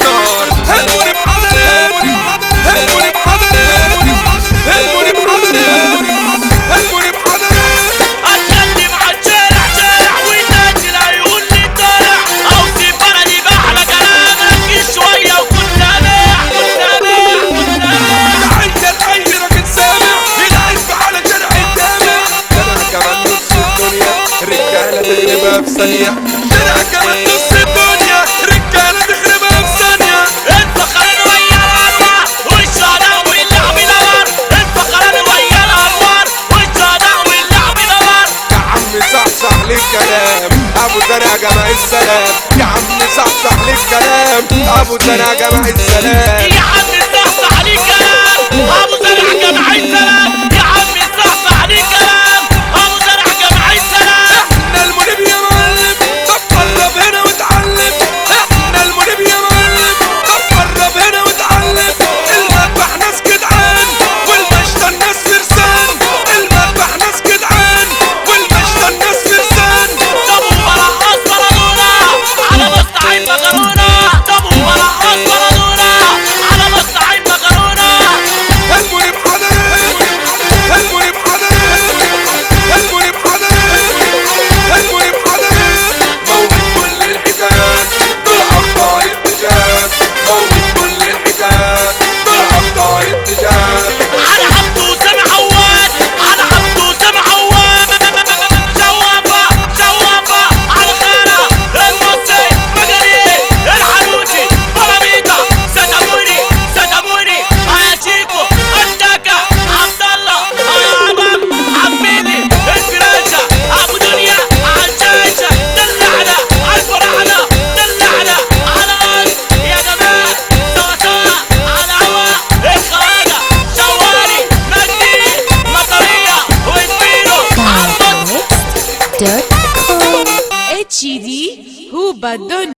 النار. هلموني بحضري هلموني بحضري هلموني بحضري هلموني بحضري. اتكلم عن شارع شارع والناس العيون اللي طالع اوصف بلدي باحلى كلام احكي شويه وكل سامع كل سامع كل سامع. تحية لأي راجل سامع يعيش على شارع الجامع. شارع كمان نص الدنيا رجالة تخربها في ثانية. شارع كمان نص الدنيا رجالة تخربها في ثانية. الفخران ويا الانوار والشهداء واللعب نار. الفخران ويا الانوار والشهداء واللعب نار. يا عم صحصح للكلام ابو زرع جمع السلام. يا عم صحصح للكلام ابو زرع جمع السلام. يا عم صحصح عليك كلام ابو زرع جمع السلام. يا عم صحصح عليك كلام ابو زرع جمع السلام. احنا المنيب يا معلم طب قرب هنا واتعلم. احنا المنيب يا معلم طب قرب هنا واتعلم. المذبح ناس جدعان والمشتى الناس فرسان. المذبح ناس جدعان والمشتى الناس فرسان. طب وبرقص بلدونا على مصنعين مكرونه. طب وبرقص بلدونا على مصنعين مكرونه. هلموني بحضري هلموني بحضري هلموني بحضري هلموني بحضري. موت كل الحكايات دول أبطال الاتجاهات. موت كل الحكايات دول أبطال الاتجاهات. على عبد وسام عواد على عبد وسام عواد. شوافة شوافة على الخانة المصري مجانين الحنوتي بلاميطة. ستموني ستموني يا شيكو الدكة عبد الله عمام عميدي الفراشة ابو دنيا عالشاشة. دلعنا عالفرحنا دلعنا على الارض يا جماعة. سوا سوا على هوا الخواجة شوالي مجدي مطرية وزميله عبد Mixed.com HD هو بدون